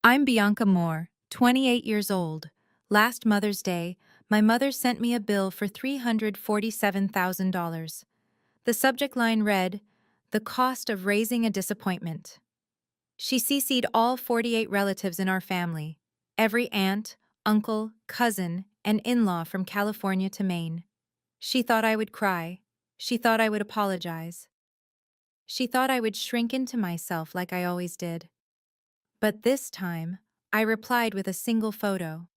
I'm Bianca Moore, 28 years old. Last Mother's Day, my mother sent me a bill for $347,000. The subject line read, "The cost of raising a disappointment." She CC'd all 48 relatives in our family, every aunt, uncle, cousin, and in-law from California to Maine. She thought I would cry. She thought I would apologize. She thought I would shrink into myself like I always did. But this time, I replied with a single photo.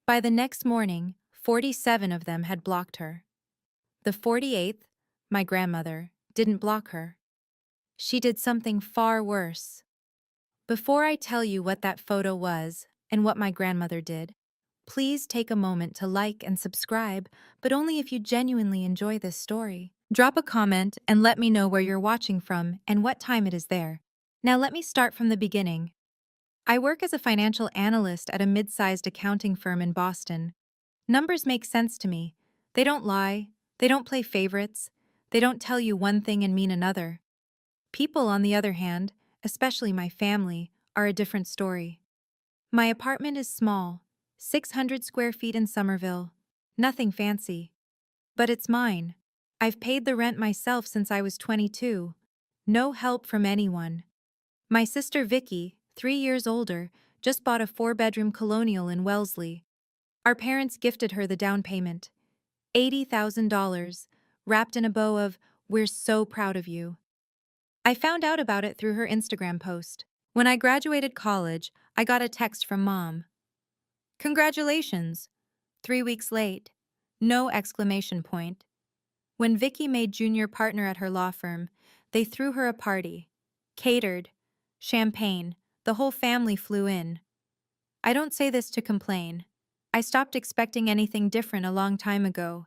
By the next morning, 47 of them had blocked her. The 48th, my grandmother, didn't block her. She did something far worse. Before I tell you what that photo was and what my grandmother did, please take a moment to like and subscribe, but only if you genuinely enjoy this story. Drop a comment and let me know where you're watching from and what time it is there. Now let me start from the beginning. I work as a financial analyst at a mid-sized accounting firm in Boston. Numbers make sense to me. They don't lie, they don't play favorites, they don't tell you one thing and mean another. People, on the other hand, especially my family, are a different story. My apartment is small, 600 square feet in Somerville. Nothing fancy. But it's mine. I've paid the rent myself since I was 22. No help from anyone. My sister Vicky, 3 years older, just bought a 4-bedroom colonial in Wellesley. Our parents gifted her the down payment, $80,000, wrapped in a bow of, "We're so proud of you." I found out about it through her Instagram post. When I graduated college, I got a text from Mom. "Congratulations." 3 weeks late. No exclamation point. When Vicky made junior partner at her law firm, they threw her a party. Catered. Champagne. The whole family flew in. I don't say this to complain. I stopped expecting anything different a long time ago.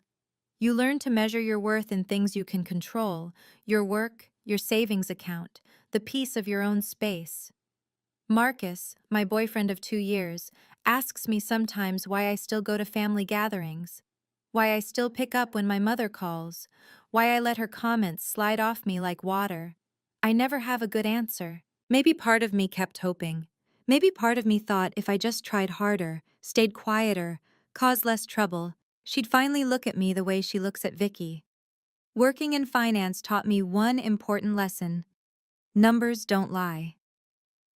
You learn to measure your worth in things you can control: your work, your savings account, the peace of your own space. Marcus, my boyfriend of 2 years, asks me sometimes why I still go to family gatherings, why I still pick up when my mother calls, why I let her comments slide off me like water. I never have a good answer. Maybe part of me kept hoping. Maybe part of me thought if I just tried harder, stayed quieter, caused less trouble, she'd finally look at me the way she looks at Vicky. Working in finance taught me one important lesson. Numbers don't lie.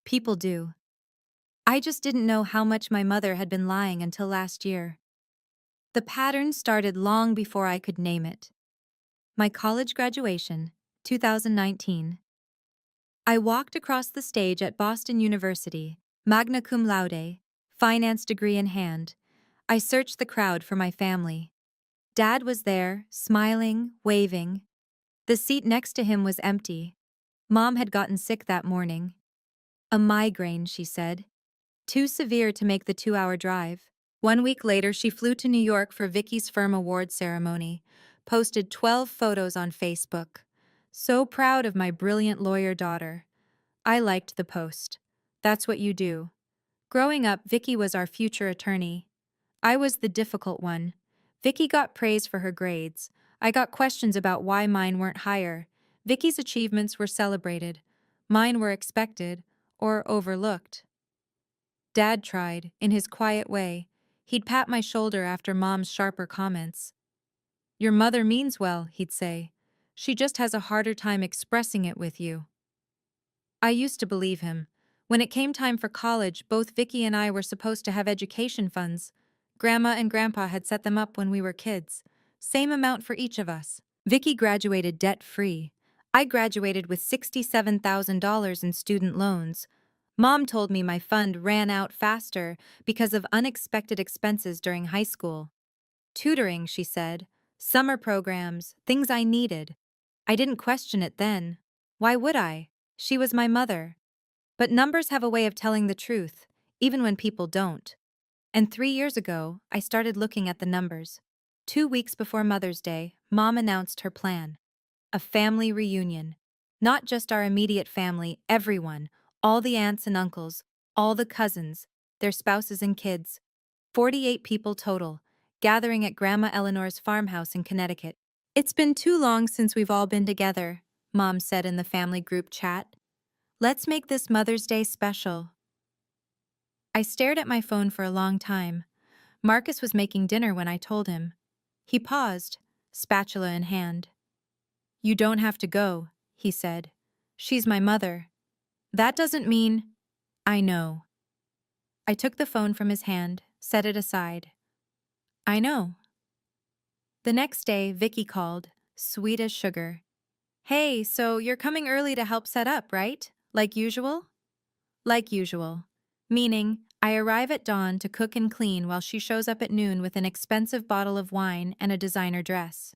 People do. I just didn't know how much my mother had been lying until last year. The pattern started long before I could name it. My college graduation, 2019. I walked across the stage at Boston University, magna cum laude, finance degree in hand. I searched the crowd for my family. Dad was there, smiling, waving. The seat next to him was empty. Mom had gotten sick that morning. A migraine, she said. Too severe to make the 2-hour drive. 1 week later, she flew to New York for Vicky's firm award ceremony, posted 12 photos on Facebook. "So proud of my brilliant lawyer daughter." I liked the post. That's what you do. Growing up, Vicky was our future attorney. I was the difficult one. Vicky got praise for her grades. I got questions about why mine weren't higher. Vicky's achievements were celebrated. Mine were expected or overlooked. Dad tried, in his quiet way. He'd pat my shoulder after Mom's sharper comments. "Your mother means well," he'd say. "She just has a harder time expressing it with you." I used to believe him. When it came time for college, both Vicky and I were supposed to have education funds. Grandma and Grandpa had set them up when we were kids. Same amount for each of us. Vicky graduated debt-free. I graduated with $67,000 in student loans. Mom told me my fund ran out faster because of unexpected expenses during high school. Tutoring, she said. Summer programs, things I needed. I didn't question it then. Why would I? She was my mother. But numbers have a way of telling the truth, even when people don't. And 3 years ago, I started looking at the numbers. 2 weeks before Mother's Day, Mom announced her plan. A family reunion. Not just our immediate family, everyone. All the aunts and uncles, all the cousins, their spouses and kids. 48 people total, gathering at Grandma Eleanor's farmhouse in Connecticut. "It's been too long since we've all been together," Mom said in the family group chat. "Let's make this Mother's Day special." I stared at my phone for a long time. Marcus was making dinner when I told him. He paused, spatula in hand. "You don't have to go," he said. "She's my mother." "That doesn't mean—" "I know." I took the phone from his hand, set it aside. "I know." The next day, Vicky called, sweet as sugar. "Hey, so you're coming early to help set up, right? Like usual?" "Like usual." Meaning, I arrive at dawn to cook and clean while she shows up at noon with an expensive bottle of wine and a designer dress.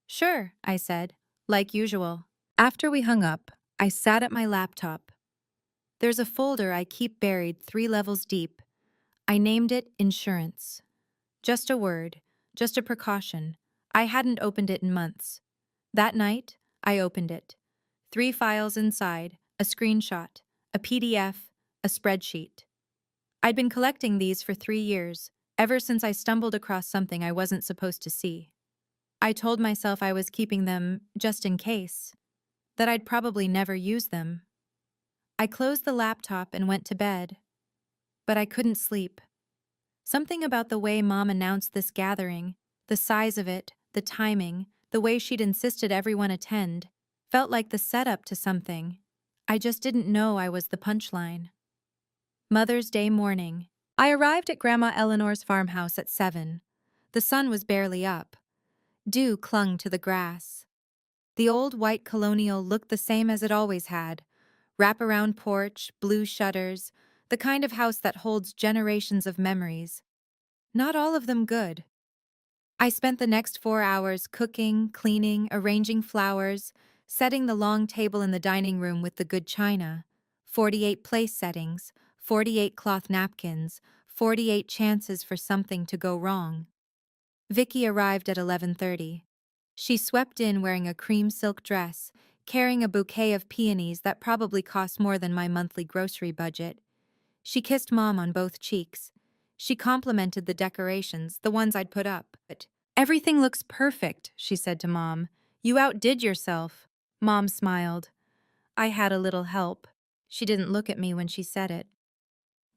"Sure," I said, "like usual." After we hung up, I sat at my laptop. There's a folder I keep buried 3 levels deep. I named it Insurance. Just a word, just a precaution. I hadn't opened it in months. That night, I opened it. 3 files inside, a screenshot, a PDF, a spreadsheet. I'd been collecting these for 3 years, ever since I stumbled across something I wasn't supposed to see. I told myself I was keeping them just in case, that I'd probably never use them. I closed the laptop and went to bed. But I couldn't sleep. Something about the way Mom announced this gathering, the size of it, the timing, the way she'd insisted everyone attend, felt like the setup to something. I just didn't know I was the punchline. Mother's Day morning. I arrived at Grandma Eleanor's farmhouse at 7. The sun was barely up. Dew clung to the grass. The old white colonial looked the same as it always had. Wraparound porch, blue shutters, the kind of house that holds generations of memories. Not all of them good. I spent the next 4 hours cooking, cleaning, arranging flowers, setting the long table in the dining room with the good china. 48 place settings, 48 cloth napkins, 48 chances for something to go wrong. Vicky arrived at 11:30. She swept in wearing a cream silk dress, carrying a bouquet of peonies that probably cost more than my monthly grocery budget. She kissed Mom on both cheeks. She complimented the decorations, the ones I'd put up. "Everything looks perfect," she said to Mom. "You outdid yourself." Mom smiled. I had a little help. She didn't look at me when she said it.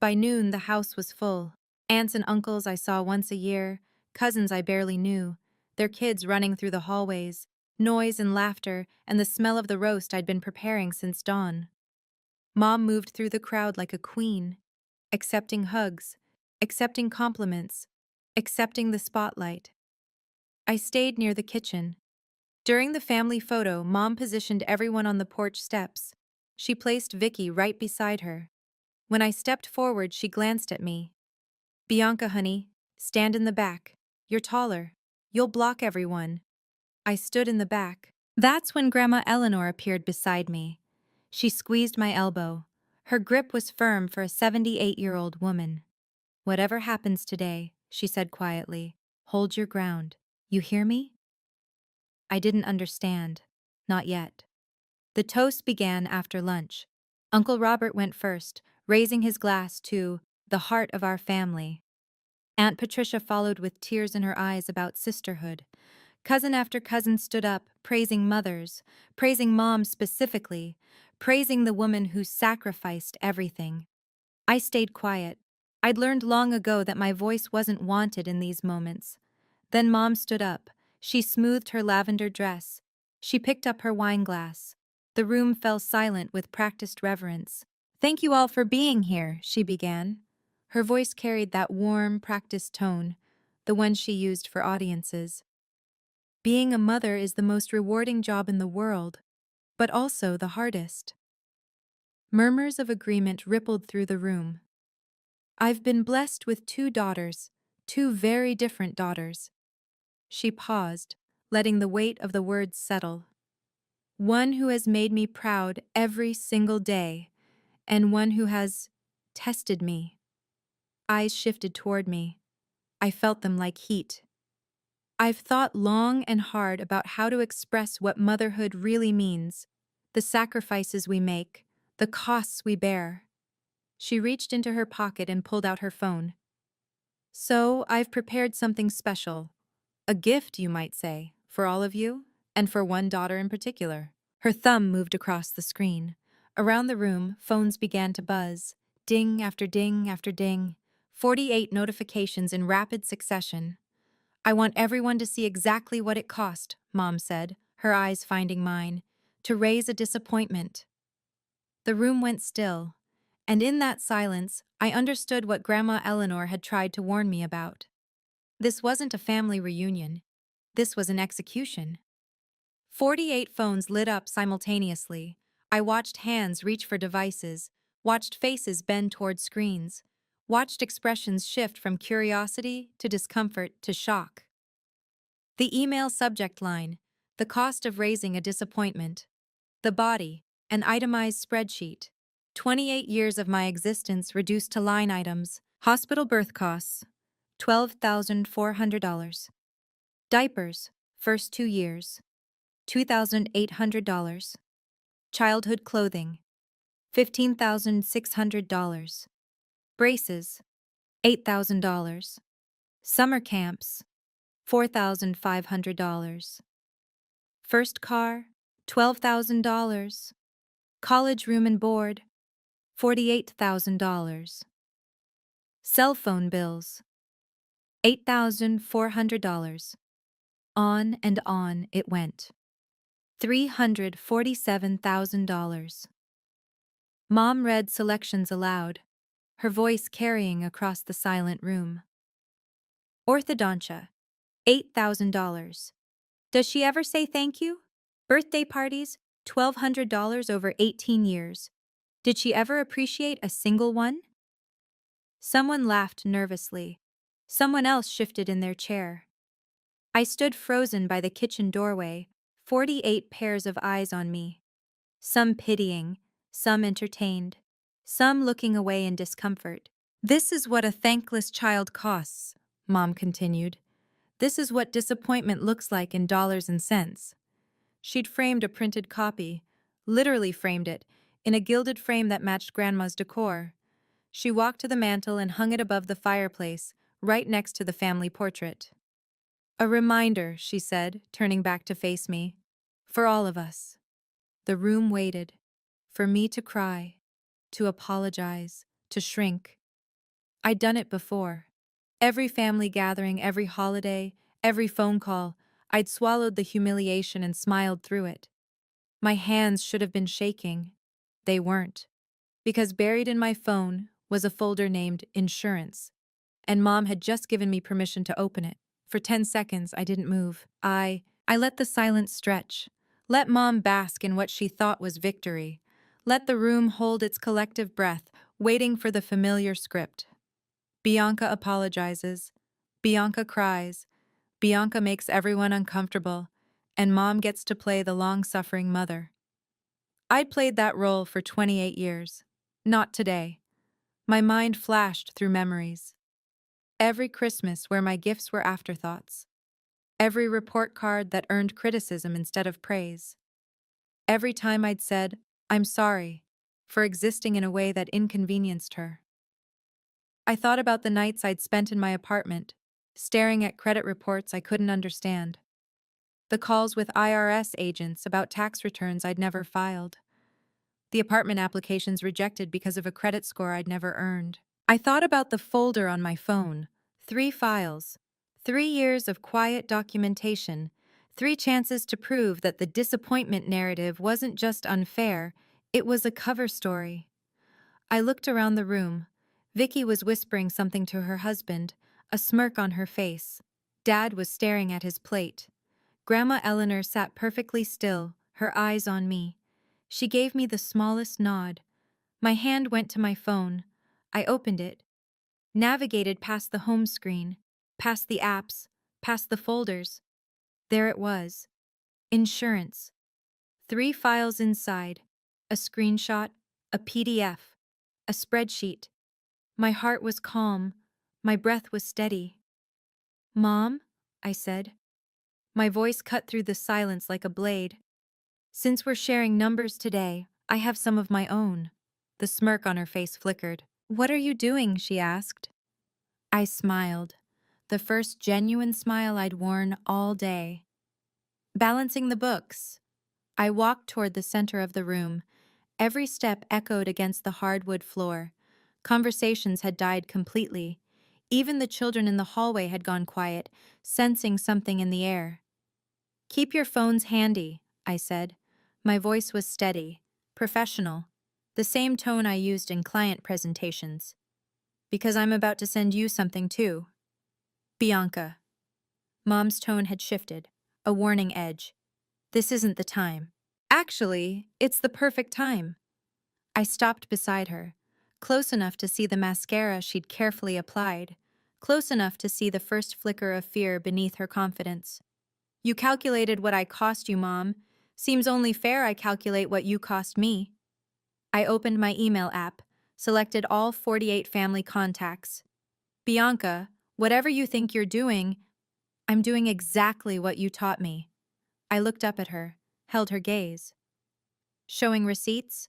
By noon, the house was full. Aunts and uncles I saw once a year, cousins I barely knew, their kids running through the hallways, noise and laughter, and the smell of the roast I'd been preparing since dawn. Mom moved through the crowd like a queen, accepting hugs, accepting compliments, accepting the spotlight. I stayed near the kitchen. During the family photo, Mom positioned everyone on the porch steps. She placed Vicky right beside her. When I stepped forward, she glanced at me. "Bianca, honey, stand in the back. You're taller. You'll block everyone." I stood in the back. That's when Grandma Eleanor appeared beside me. She squeezed my elbow. Her grip was firm for a 78-year-old woman. "Whatever happens today," she said quietly, "hold your ground. You hear me?" I didn't understand. Not yet. The toast began after lunch. Uncle Robert went first, raising his glass to the heart of our family. Aunt Patricia followed with tears in her eyes about sisterhood. Cousin after cousin stood up, praising mothers, praising Mom specifically, praising the woman who sacrificed everything. I stayed quiet. I'd learned long ago that my voice wasn't wanted in these moments. Then Mom stood up. She smoothed her lavender dress. She picked up her wine glass. The room fell silent with practiced reverence. "Thank you all for being here," she began. Her voice carried that warm, practiced tone, the one she used for audiences. "Being a mother is the most rewarding job in the world, but also the hardest." Murmurs of agreement rippled through the room. "I've been blessed with 2 daughters, 2 very different daughters." She paused, letting the weight of the words settle. "One who has made me proud every single day, and one who has tested me." Eyes shifted toward me. I felt them like heat. "I've thought long and hard about how to express what motherhood really means, the sacrifices we make, the costs we bear." She reached into her pocket and pulled out her phone. "So, I've prepared something special. A gift, you might say, for all of you, and for one daughter in particular." Her thumb moved across the screen. Around the room, phones began to buzz. Ding after ding after ding. 48 notifications in rapid succession. I want everyone to see exactly what it cost, Mom said, her eyes finding mine, to raise a disappointment. The room went still, and in that silence, I understood what Grandma Eleanor had tried to warn me about. This wasn't a family reunion. This was an execution. 48 phones lit up simultaneously. I watched hands reach for devices, watched faces bend toward screens, watched expressions shift from curiosity to discomfort to shock. The email subject line: the cost of raising a disappointment. The body: an itemized spreadsheet. 28 years of my existence reduced to line items. Hospital birth costs: $12,400. Diapers: first 2 years. $2,800. Childhood clothing: $15,600. Braces: $8,000. Summer camps: $4,500. First car: $12,000. College room and board: $48,000. Cell phone bills: $8,400. On and on it went. $347,000. Mom read selections aloud, her voice carrying across the silent room. Orthodontia: $8,000. Does she ever say thank you? Birthday parties: $1,200 over 18 years. Did she ever appreciate a single one? Someone laughed nervously. Someone else shifted in their chair. I stood frozen by the kitchen doorway, 48 pairs of eyes on me. Some pitying, some entertained, some looking away in discomfort. This is what a thankless child costs, Mom continued. This is what disappointment looks like in dollars and cents. She'd framed a printed copy, literally framed it, in a gilded frame that matched Grandma's decor. She walked to the mantel and hung it above the fireplace, right next to the family portrait. A reminder, she said, turning back to face me. For all of us. The room waited. For me to cry, to apologize, to shrink. I'd done it before. Every family gathering, every holiday, every phone call, I'd swallowed the humiliation and smiled through it. My hands should have been shaking. They weren't. Because buried in my phone was a folder named Insurance, and Mom had just given me permission to open it. For 10 seconds, I didn't move. I let the silence stretch. Let Mom bask in what she thought was victory. Let the room hold its collective breath, waiting for the familiar script. Bianca apologizes. Bianca cries. Bianca makes everyone uncomfortable, and Mom gets to play the long-suffering mother. I'd played that role for 28 years. Not today. My mind flashed through memories. Every Christmas where my gifts were afterthoughts. Every report card that earned criticism instead of praise. Every time I'd said, "I'm sorry," for existing in a way that inconvenienced her. I thought about the nights I'd spent in my apartment, staring at credit reports I couldn't understand. The calls with IRS agents about tax returns I'd never filed. The apartment applications rejected because of a credit score I'd never earned. I thought about the folder on my phone. 3 files. 3 years of quiet documentation. 3 chances to prove that the disappointment narrative wasn't just unfair, it was a cover story. I looked around the room. Vicky was whispering something to her husband, a smirk on her face. Dad was staring at his plate. Grandma Eleanor sat perfectly still, her eyes on me. She gave me the smallest nod. My hand went to my phone. I opened it, navigated past the home screen, past the apps, past the folders. There it was. Insurance. 3 files inside. A screenshot, a PDF, a spreadsheet. My heart was calm. My breath was steady. "Mom," I said. My voice cut through the silence like a blade. "Since we're sharing numbers today, I have some of my own." The smirk on her face flickered. "What are you doing?" she asked. I smiled. The first genuine smile I'd worn all day. Balancing the books. I walked toward the center of the room. Every step echoed against the hardwood floor. Conversations had died completely. Even the children in the hallway had gone quiet, sensing something in the air. "Keep your phones handy," I said. My voice was steady, professional, the same tone I used in client presentations. "Because I'm about to send you something too." "Bianca." Mom's tone had shifted, a warning edge. "This isn't the time." "Actually, it's the perfect time." I stopped beside her, close enough to see the mascara she'd carefully applied, close enough to see the first flicker of fear beneath her confidence. "You calculated what I cost you, Mom. Seems only fair I calculate what you cost me." I opened my email app, selected all 48 family contacts. "Bianca, whatever you think you're doing, I'm doing exactly what you taught me." I looked up at her, held her gaze. "Showing receipts?"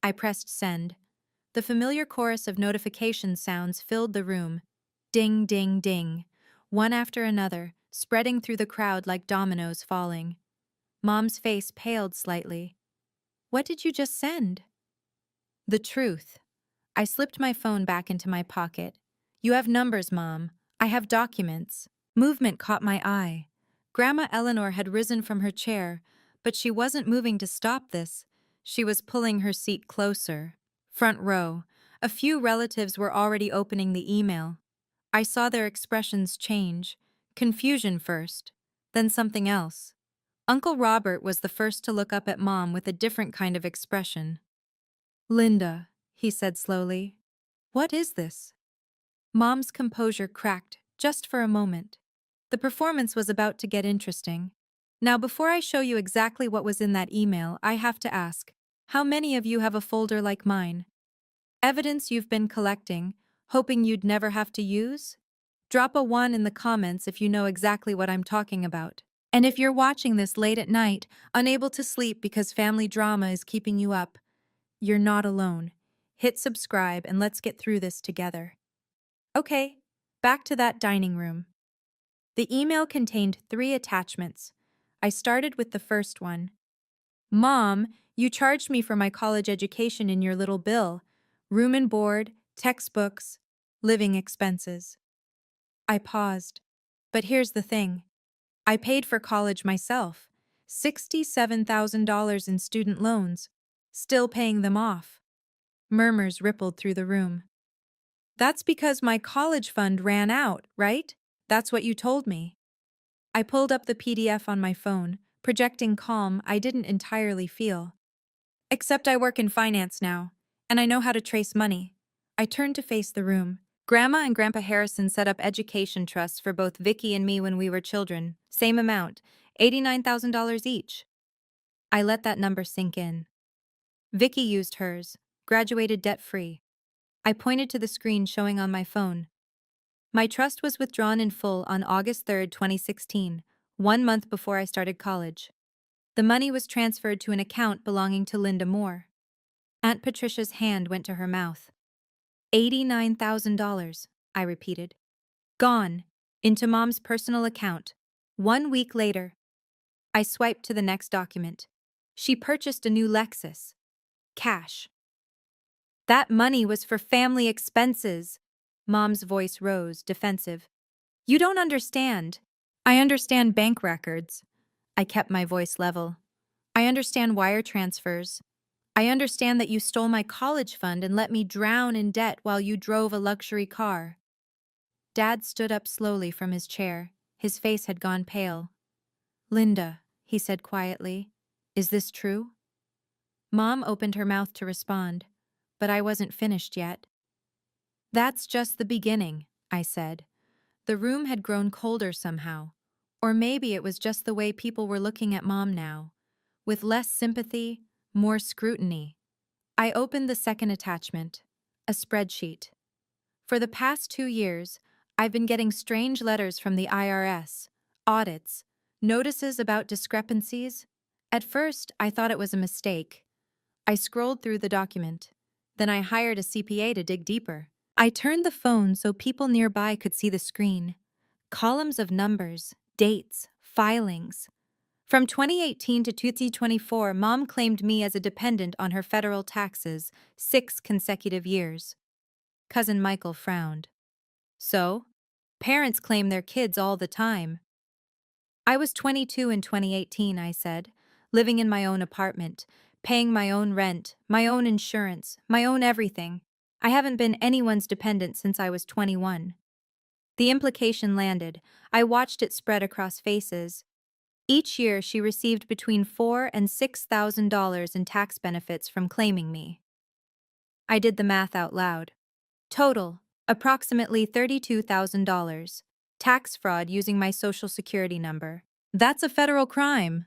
I pressed send. The familiar chorus of notification sounds filled the room. Ding, ding, ding. One after another, spreading through the crowd like dominoes falling. Mom's face paled slightly. "What did you just send?" "The truth." I slipped my phone back into my pocket. "You have numbers, Mom. I have documents." Movement caught my eye. Grandma Eleanor had risen from her chair, but she wasn't moving to stop this. She was pulling her seat closer. Front row. A few relatives were already opening the email. I saw their expressions change. Confusion first, then something else. Uncle Robert was the first to look up at Mom with a different kind of expression. "Linda," he said slowly, "what is this?" Mom's composure cracked, just for a moment. The performance was about to get interesting. "Now, before I show you exactly what was in that email, I have to ask, how many of you have a folder like mine? Evidence you've been collecting, hoping you'd never have to use? Drop a 1 in the comments if you know exactly what I'm talking about. And if you're watching this late at night, unable to sleep because family drama is keeping you up, you're not alone. Hit subscribe and let's get through this together." Okay, back to that dining room. The email contained 3 attachments. I started with the first one. "Mom, you charged me for my college education in your little bill. Room and board, textbooks, living expenses." I paused. "But here's the thing. I paid for college myself. $67,000 in student loans. Still paying them off." Murmurs rippled through the room. "That's because my college fund ran out, right? That's what you told me." I pulled up the PDF on my phone, projecting calm I didn't entirely feel. "Except I work in finance now, and I know how to trace money." I turned to face the room. "Grandma and Grandpa Harrison set up education trusts for both Vicky and me when we were children. Same amount, $89,000 each." I let that number sink in. Vicky used hers, graduated debt-free. I pointed to the screen showing on my phone. "My trust was withdrawn in full on August 3, 2016, 1 month before I started college. The money was transferred to an account belonging to Linda Moore." Aunt Patricia's hand went to her mouth. $89,000, I repeated. "Gone, into Mom's personal account. 1 week later." I swiped to the next document. "She purchased a new Lexus. Cash." "That money was for family expenses." Mom's voice rose, defensive. "You don't understand." "I understand bank records." I kept my voice level. "I understand wire transfers. I understand that you stole my college fund and let me drown in debt while you drove a luxury car." Dad stood up slowly from his chair. His face had gone pale. "Linda," he said quietly, "is this true?" Mom opened her mouth to respond, but I wasn't finished yet. "That's just the beginning," I said. The room had grown colder somehow. Or maybe it was just the way people were looking at Mom now. With less sympathy, more scrutiny. I opened the second attachment, a spreadsheet. For the past 2 years, I've been getting strange letters from the IRS, audits, notices about discrepancies. At first, I thought it was a mistake. I scrolled through the document. Then I hired a CPA to dig deeper. I turned the phone so people nearby could see the screen. Columns of numbers, dates, filings. From 2018 to 2024, Mom claimed me as a dependent on her federal taxes, 6 consecutive years. Cousin Michael frowned. So? Parents claim their kids all the time. I was 22 in 2018, I said, living in my own apartment, paying my own rent, my own insurance, my own everything. I haven't been anyone's dependent since I was 21. The implication landed. I watched it spread across faces. Each year she received between $4,000 and $6,000 in tax benefits from claiming me. I did the math out loud. Total, approximately $32,000. Tax fraud using my social security number. That's a federal crime.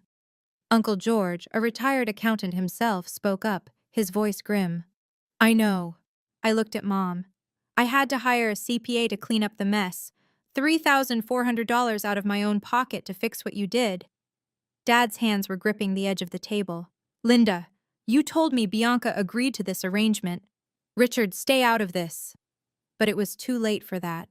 Uncle George, a retired accountant himself, spoke up, his voice grim. I know. I looked at Mom. I had to hire a CPA to clean up the mess. $3,400 out of my own pocket to fix what you did. Dad's hands were gripping the edge of the table. Linda, you told me Bianca agreed to this arrangement. Richard, stay out of this. But it was too late for that.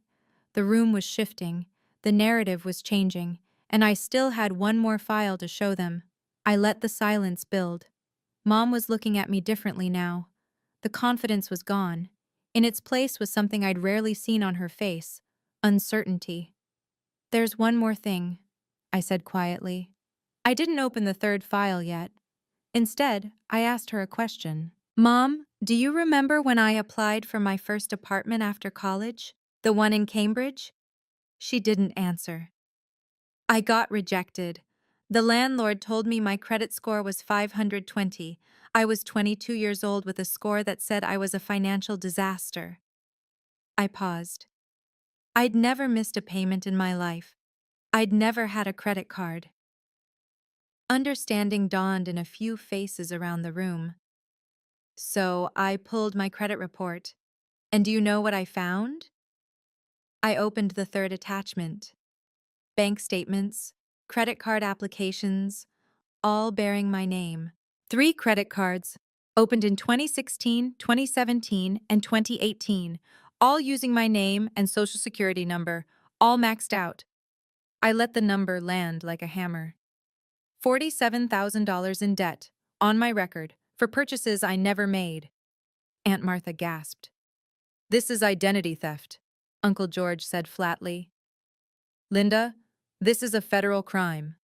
The room was shifting, the narrative was changing, and I still had one more file to show them. I let the silence build. Mom was looking at me differently now. The confidence was gone. In its place was something I'd rarely seen on her face: uncertainty. There's one more thing, I said quietly. I didn't open the third file yet. Instead, I asked her a question. Mom, do you remember when I applied for my first apartment after college? The one in Cambridge? She didn't answer. I got rejected. The landlord told me my credit score was 520. I was 22 years old with a score that said I was a financial disaster. I paused. I'd never missed a payment in my life. I'd never had a credit card. Understanding dawned in a few faces around the room. So I pulled my credit report. And do you know what I found? I opened the third attachment. Bank statements, credit card applications, all bearing my name. 3 credit cards, opened in 2016, 2017, and 2018, all using my name and social security number, all maxed out. I let the number land like a hammer. $47,000 in debt, on my record, for purchases I never made. Aunt Martha gasped. This is identity theft, Uncle George said flatly. Linda, this is a federal crime.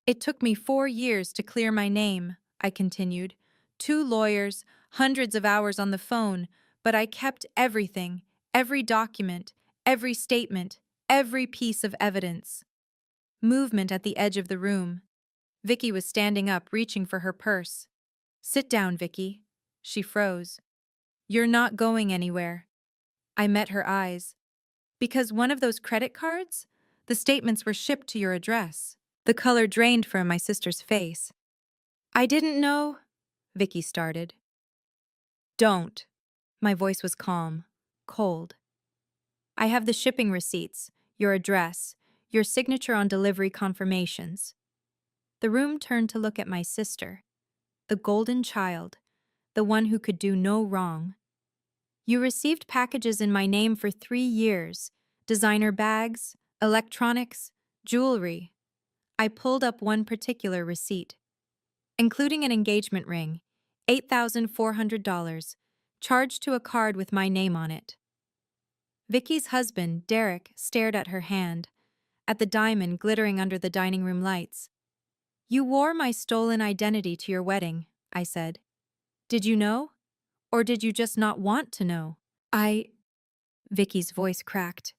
It took me 4 years to clear my name, I continued. 2 lawyers, hundreds of hours on the phone, but I kept everything, every document, every statement, every piece of evidence. Movement at the edge of the room. Vicky was standing up, reaching for her purse. Sit down, Vicky. She froze. You're not going anywhere. I met her eyes. Because one of those credit cards? The statements were shipped to your address. The color drained from my sister's face. I didn't know, Vicky started. Don't. My voice was calm, cold. I have the shipping receipts, your address, your signature on delivery confirmations. The room turned to look at my sister, the golden child, the one who could do no wrong. You received packages in my name for 3 years, designer bags, electronics, jewelry. I pulled up one particular receipt, including an engagement ring, $8,400, charged to a card with my name on it. Vicky's husband, Derek, stared at her hand, at the diamond glittering under the dining room lights. You wore my stolen identity to your wedding, I said. Did you know? Or did you just not want to know? Vicky's voice cracked.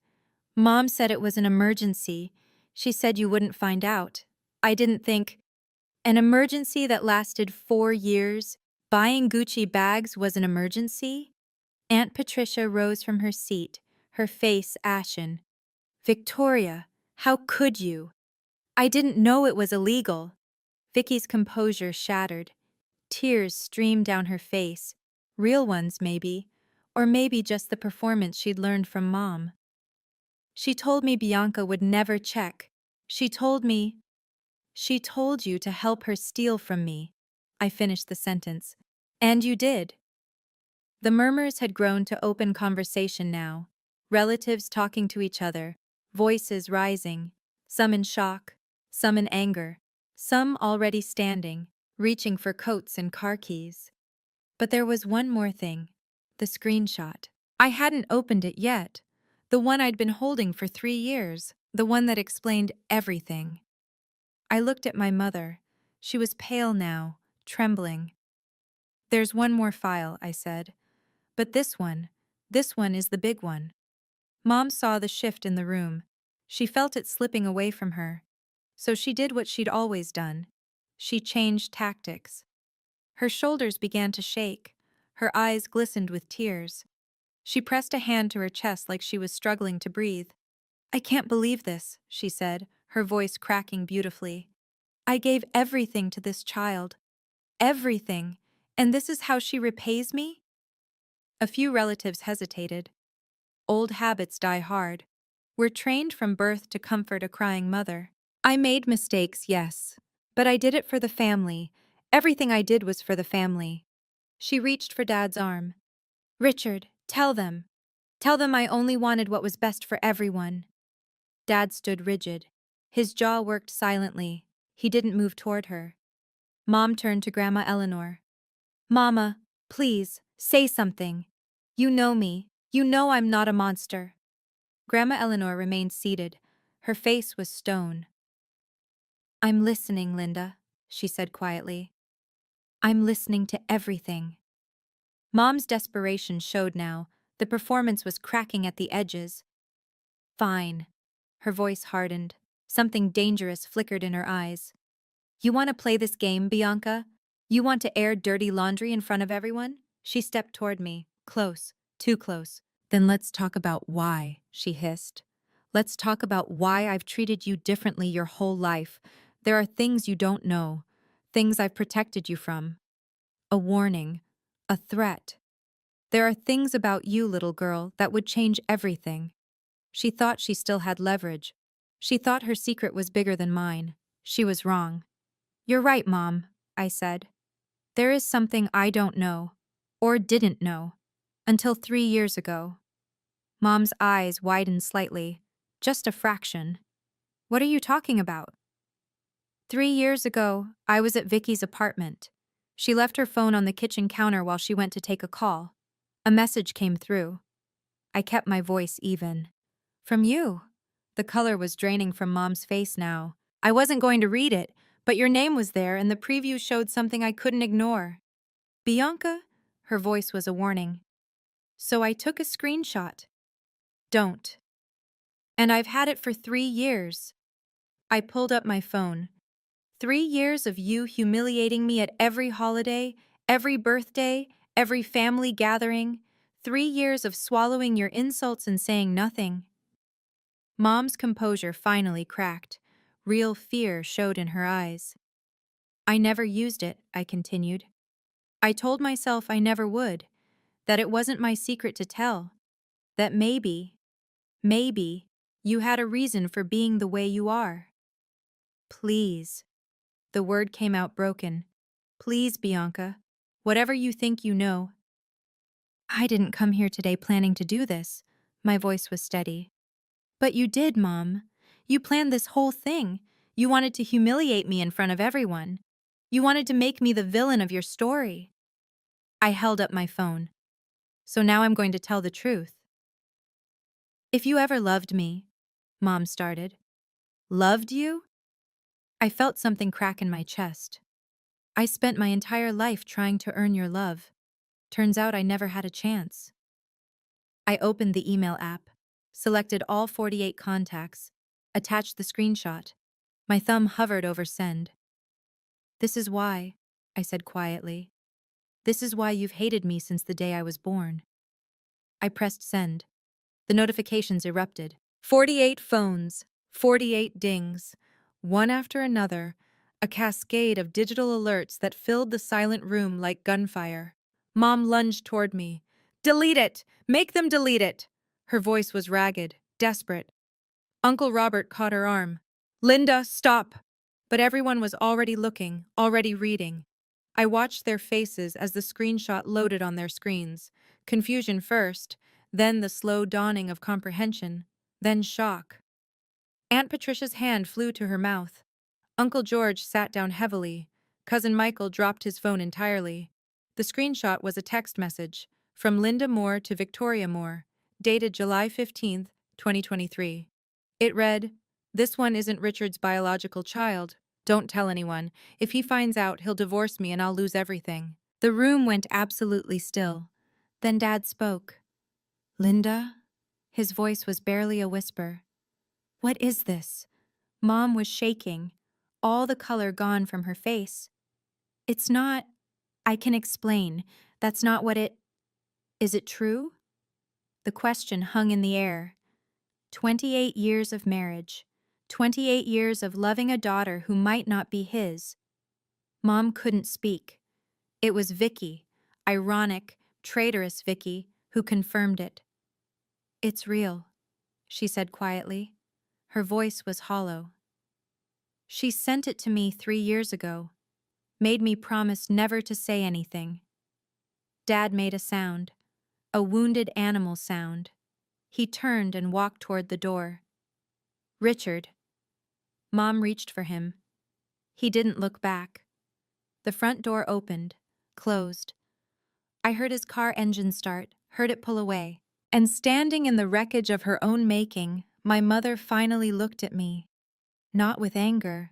Mom said it was an emergency. She said you wouldn't find out. I didn't think. An emergency that lasted 4 years? Buying Gucci bags was an emergency? Aunt Patricia rose from her seat, her face ashen. Victoria, how could you? I didn't know it was illegal. Vicky's composure shattered. Tears streamed down her face. Real ones, maybe. Or maybe just the performance she'd learned from Mom. She told me Bianca would never check. She told you to help her steal from me. I finished the sentence. And you did. The murmurs had grown to open conversation now. Relatives talking to each other, voices rising, some in shock, some in anger, some already standing, reaching for coats and car keys. But there was one more thing, the screenshot. I hadn't opened it yet. The one I'd been holding for 3 years, the one that explained everything. I looked at my mother. She was pale now, trembling. "There's one more file," I said. "But this one is the big one." Mom saw the shift in the room. She felt it slipping away from her. So she did what she'd always done. She changed tactics. Her shoulders began to shake. Her eyes glistened with tears. She pressed a hand to her chest like she was struggling to breathe. "I can't believe this," she said, her voice cracking beautifully. "I gave everything to this child. Everything. And this is how she repays me?" A few relatives hesitated. Old habits die hard. We're trained from birth to comfort a crying mother. I made mistakes, yes. But I did it for the family. Everything I did was for the family. She reached for Dad's arm. "Richard, tell them. Tell them I only wanted what was best for everyone." Dad stood rigid. His jaw worked silently. He didn't move toward her. Mom turned to Grandma Eleanor. "Mama, please, say something. You know me. You know I'm not a monster." Grandma Eleanor remained seated. Her face was stone. "I'm listening, Linda," she said quietly. "I'm listening to everything." Mom's desperation showed now. The performance was cracking at the edges. "Fine." Her voice hardened. Something dangerous flickered in her eyes. "You want to play this game, Bianca? You want to air dirty laundry in front of everyone?" She stepped toward me. Close. Too close. "Then let's talk about why," she hissed. "Let's talk about why I've treated you differently your whole life. There are things you don't know. Things I've protected you from. A warning. A threat. There are things about you, little girl, that would change everything." She thought she still had leverage. She thought her secret was bigger than mine. She was wrong. "You're right, Mom," I said. "There is something I don't know, or didn't know, until 3 years ago." Mom's eyes widened slightly. "Just a fraction." "What are you talking about?" 3 years ago, I was at Vicky's apartment. She left her phone on the kitchen counter while she went to take a call. A message came through. I kept my voice even. "From you." The color was draining from Mom's face now. "I wasn't going to read it, but your name was there and the preview showed something I couldn't ignore." "Bianca?" Her voice was a warning. "So I took a screenshot." "Don't." "And I've had it for 3 years." I pulled up my phone. 3 years of you humiliating me at every holiday, every birthday, every family gathering. 3 years of swallowing your insults and saying nothing. Mom's composure finally cracked. Real fear showed in her eyes. "I never used it," I continued. "I told myself I never would, that it wasn't my secret to tell, that maybe, you had a reason for being the way you are." "Please." The word came out broken. "Please, Bianca. Whatever you think you know." "I didn't come here today planning to do this." My voice was steady. "But you did, Mom. You planned this whole thing. You wanted to humiliate me in front of everyone. You wanted to make me the villain of your story." I held up my phone. "So now I'm going to tell the truth." "If you ever loved me," Mom started. "Loved you?" I felt something crack in my chest. "I spent my entire life trying to earn your love. Turns out I never had a chance." I opened the email app, selected all 48 contacts, attached the screenshot. My thumb hovered over send. "This is why," I said quietly. "This is why you've hated me since the day I was born." I pressed send. The notifications erupted. 48 phones, 48 dings, one after another, a cascade of digital alerts that filled the silent room like gunfire. Mom lunged toward me. "Delete it! Make them delete it!" Her voice was ragged, desperate. Uncle Robert caught her arm. "Linda, stop!" But everyone was already looking, already reading. I watched their faces as the screenshot loaded on their screens. Confusion first, then the slow dawning of comprehension, then shock. Aunt Patricia's hand flew to her mouth. Uncle George sat down heavily. Cousin Michael dropped his phone entirely. The screenshot was a text message, From Linda Moore to Victoria Moore, dated July 15th, 2023. It read, "This one isn't Richard's biological child. Don't tell anyone. If he finds out, he'll divorce me and I'll lose everything." The room went absolutely still. Then Dad spoke. "Linda?" His voice was barely a whisper. "What is this?" Mom was shaking, all the color gone from her face. "It's not. I can explain. That's not what it. Is it true?" The question hung in the air. 28 years of marriage. 28 years of loving a daughter who might not be his. Mom couldn't speak. It was Vicky, ironic, traitorous Vicky, who confirmed it. "It's real," she said quietly. Her voice was hollow. "She sent it to me 3 years ago. Made me promise never to say anything." Dad made a sound. A wounded animal sound. He turned and walked toward the door. "Richard." Mom reached for him. He didn't look back. The front door opened, closed. I heard his car engine start, heard it pull away. And standing in the wreckage of her own making, my mother finally looked at me. Not with anger,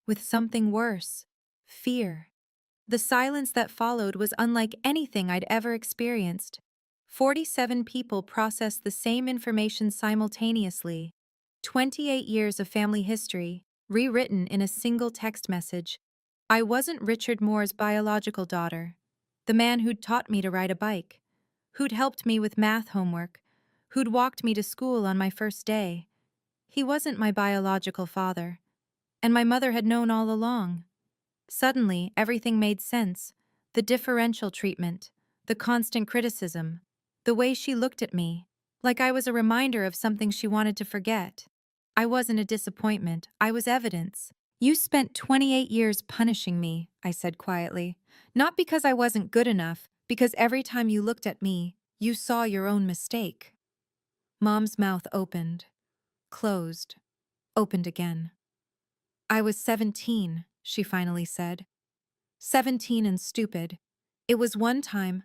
with something worse. Fear. The silence that followed was unlike anything I'd ever experienced. 47 people processed the same information simultaneously. 28 years of family history, rewritten in a single text message. I wasn't Richard Moore's biological daughter. The man who'd taught me to ride a bike, who'd helped me with math homework, who'd walked me to school on my first day. He wasn't my biological father. And my mother had known all along. Suddenly, everything made sense. The differential treatment, the constant criticism, the way she looked at me, like I was a reminder of something she wanted to forget. I wasn't a disappointment, I was evidence. "You spent 28 years punishing me," I said quietly. "Not because I wasn't good enough, because every time you looked at me, you saw your own mistake." Mom's mouth opened, closed, opened again. "I was 17, she finally said. 17 and stupid. It was one time.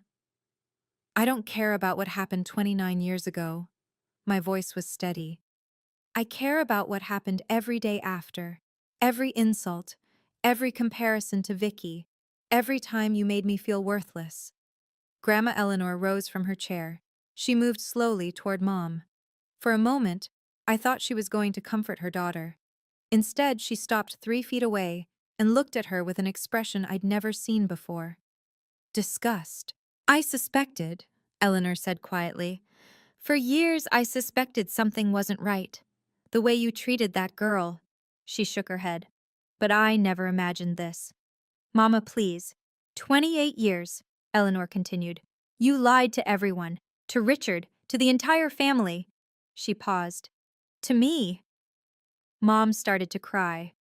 I don't care about what happened 29 years ago." My voice was steady. "I care about what happened every day after. Every insult, every comparison to Vicky, every time you made me feel worthless." Grandma Eleanor rose from her chair. She moved slowly toward Mom. For a moment, I thought she was going to comfort her daughter. Instead, she stopped 3 feet away and looked at her with an expression I'd never seen before. Disgust. "I suspected," Eleanor said quietly. "For years I suspected something wasn't right. The way you treated that girl." She shook her head. "But I never imagined this." "Mama, please." 28 years, Eleanor continued. "You lied to everyone. To Richard, to the entire family." She paused. "To me." Mom started to cry.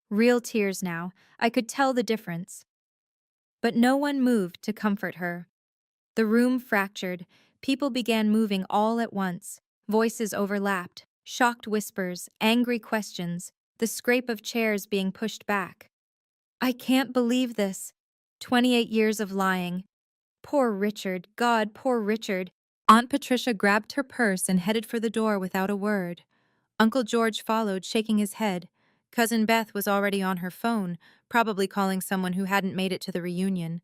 Real tears now. I could tell the difference. But no one moved to comfort her. The room fractured. People began moving all at once. Voices overlapped, shocked whispers, angry questions, the scrape of chairs being pushed back. "I can't believe this. 28 years of lying. Poor Richard, God, poor Richard." Aunt Patricia grabbed her purse and headed for the door without a word. Uncle George followed, shaking his head. Cousin Beth was already on her phone, probably calling someone who hadn't made it to the reunion.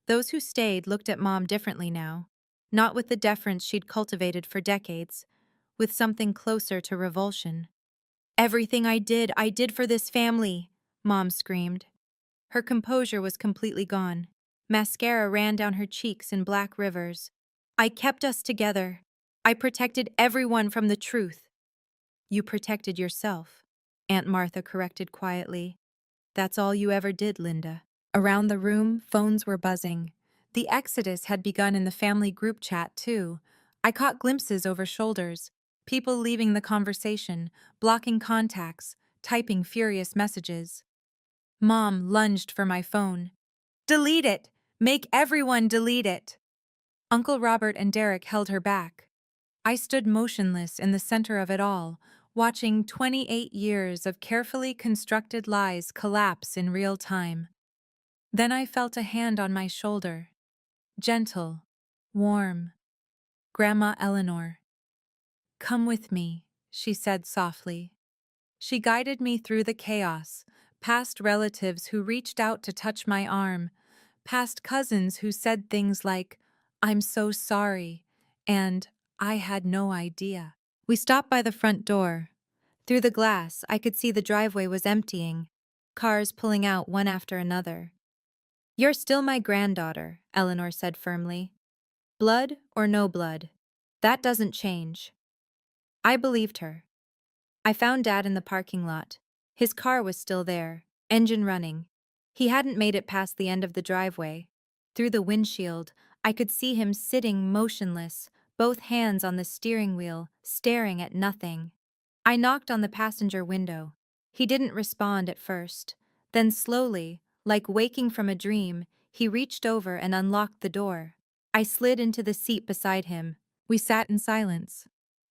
Those who stayed looked at Mom differently now. Not with the deference she'd cultivated for decades. With something closer to revulsion. "Everything I did for this family," Mom screamed. Her composure was completely gone. Mascara ran down her cheeks in black rivers. "I kept us together. I protected everyone from the truth." "You protected yourself," Aunt Martha corrected quietly. "That's all you ever did, Linda." Around the room, phones were buzzing. The exodus had begun in the family group chat, too. I caught glimpses over shoulders. People leaving the conversation, blocking contacts, typing furious messages. Mom lunged for my phone. "Delete it! Make everyone delete it!" Uncle Robert and Derek held her back. I stood motionless in the center of it all, watching 28 years of carefully constructed lies collapse in real time. Then I felt a hand on my shoulder. Gentle, warm, Grandma Eleanor. Come with me, she said softly. She guided me through the chaos, past relatives who reached out to touch my arm, past cousins who said things like, "I'm so sorry," and "I had no idea." We stopped by the front door. Through the glass, I could see the driveway was emptying, cars pulling out one after another. "You're still my granddaughter," Eleanor said firmly. "Blood or no blood, that doesn't change." I believed her. I found Dad in the parking lot. His car was still there, engine running. He hadn't made it past the end of the driveway. Through the windshield, I could see him sitting motionless, both hands on the steering wheel, staring at nothing. I knocked on the passenger window. He didn't respond at first. Then slowly, like waking from a dream, he reached over and unlocked the door. I slid into the seat beside him. We sat in silence.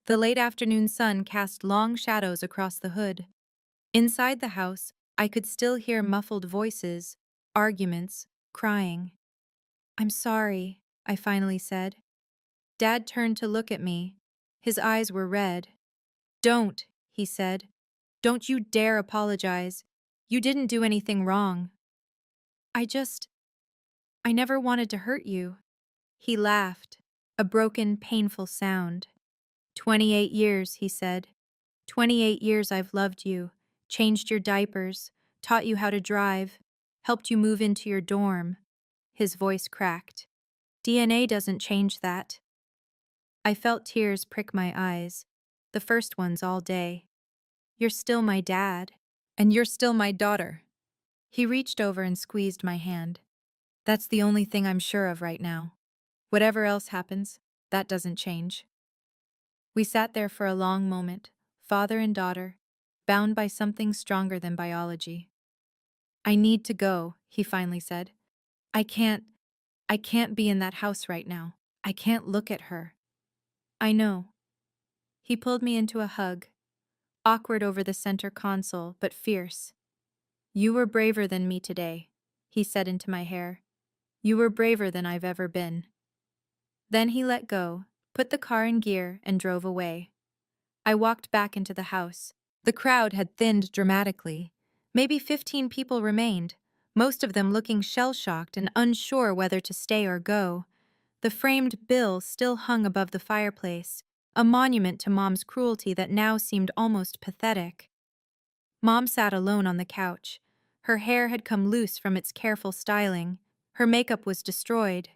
The late afternoon sun cast long shadows across the hood. Inside the house, I could still hear muffled voices, arguments, crying. "I'm sorry," I finally said. Dad turned to look at me. His eyes were red. "Don't," he said. "Don't you dare apologize. You didn't do anything wrong." I just, I never wanted to hurt you." He laughed, a broken, painful sound. 28 years, he said. 28 years I've loved you, changed your diapers, taught you how to drive, helped you move into your dorm. His voice cracked. DNA doesn't change that. I felt tears prick my eyes, the first ones all day. You're still my dad, and you're still my daughter. He reached over and squeezed my hand. That's the only thing I'm sure of right now. Whatever else happens, that doesn't change. We sat there for a long moment, father and daughter, bound by something stronger than biology. "I need to go," he finally said. I can't be in that house right now. I can't look at her." "I know." He pulled me into a hug, awkward over the center console, but fierce. "You were braver than me today," he said into my hair. "You were braver than I've ever been." Then he let go, put the car in gear, and drove away. I walked back into the house. The crowd had thinned dramatically. Maybe 15 people remained, most of them looking shell-shocked and unsure whether to stay or go. The framed bill still hung above the fireplace, a monument to Mom's cruelty that now seemed almost pathetic. Mom sat alone on the couch. Her hair had come loose from its careful styling. Her makeup was destroyed.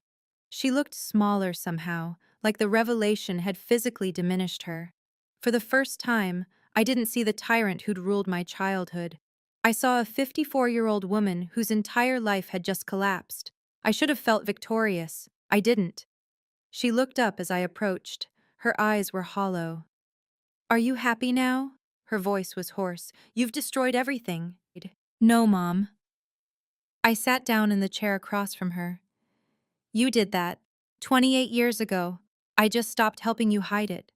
She looked smaller somehow, like the revelation had physically diminished her. For the first time, I didn't see the tyrant who'd ruled my childhood. I saw a 54-year-old woman whose entire life had just collapsed. I should have felt victorious. I didn't. She looked up as I approached. Her eyes were hollow. "Are you happy now?" Her voice was hoarse. "You've destroyed everything." "No, Mom." I sat down in the chair across from her. "You did that. 28 years ago. I just stopped helping you hide it."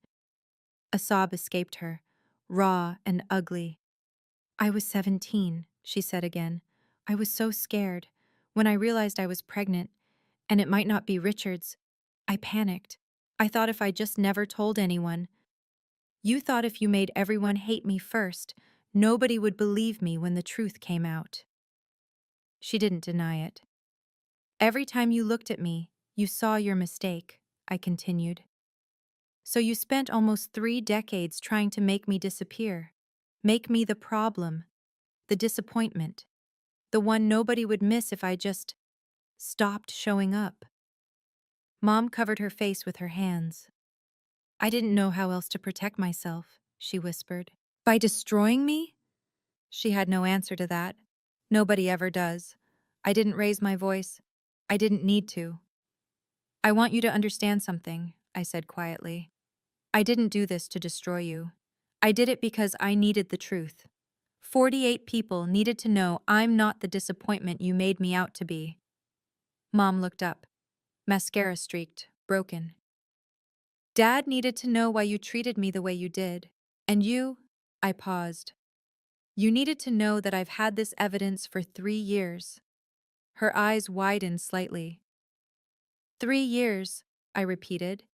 A sob escaped her, raw and ugly. "I was 17, she said again. "I was so scared. When I realized I was pregnant, and it might not be Richard's, I panicked. I thought if I just never told anyone. You thought if you made everyone hate me first, nobody would believe me when the truth came out." She didn't deny it. "Every time you looked at me, you saw your mistake," I continued. "So you spent almost 3 decades trying to make me disappear, make me the problem, the disappointment, the one nobody would miss if I just stopped showing up." Mom covered her face with her hands. "I didn't know how else to protect myself," she whispered. "By destroying me?" She had no answer to that. Nobody ever does. I didn't raise my voice. I didn't need to. "I want you to understand something," I said quietly. "I didn't do this to destroy you. I did it because I needed the truth. 48 people needed to know I'm not the disappointment you made me out to be." Mom looked up. Mascara streaked, broken. "Dad needed to know why you treated me the way you did. And you," I paused. "You needed to know that I've had this evidence for 3 years." Her eyes widened slightly. 3 years, I repeated.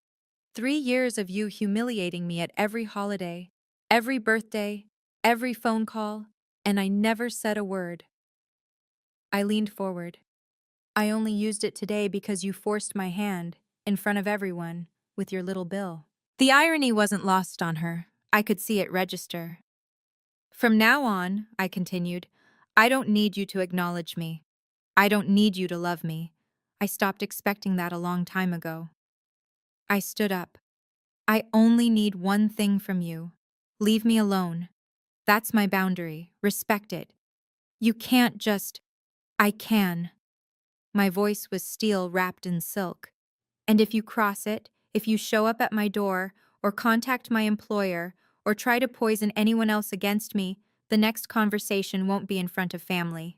3 years of you humiliating me at every holiday, every birthday, every phone call, and I never said a word. I leaned forward. I only used it today because you forced my hand, in front of everyone, with your little bill. The irony wasn't lost on her. I could see it register. From now on, I continued, I don't need you to acknowledge me. I don't need you to love me. I stopped expecting that a long time ago. I stood up. I only need one thing from you. Leave me alone. That's my boundary. Respect it. You can't just. I can. My voice was steel wrapped in silk. And if you cross it, if you show up at my door, or contact my employer, or try to poison anyone else against me, the next conversation won't be in front of family.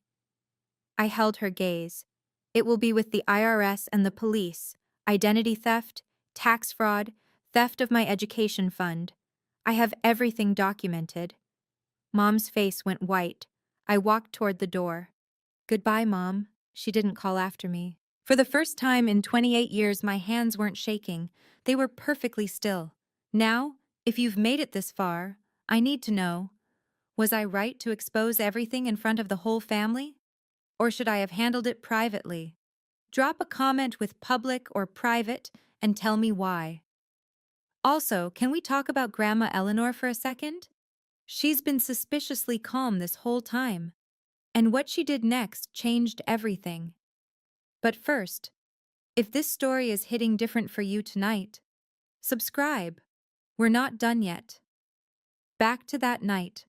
I held her gaze. It will be with the IRS and the police, identity theft, tax fraud, theft of my education fund. I have everything documented. Mom's face went white. I walked toward the door. Goodbye, Mom. She didn't call after me. For the first time in 28 years, my hands weren't shaking. They were perfectly still. Now, if you've made it this far, I need to know, was I right to expose everything in front of the whole family? Or should I have handled it privately? Drop a comment with public or private and tell me why. Also, can we talk about Grandma Eleanor for a second? She's been suspiciously calm this whole time, and what she did next changed everything. But first, if this story is hitting different for you tonight, subscribe. We're not done yet. Back to that night.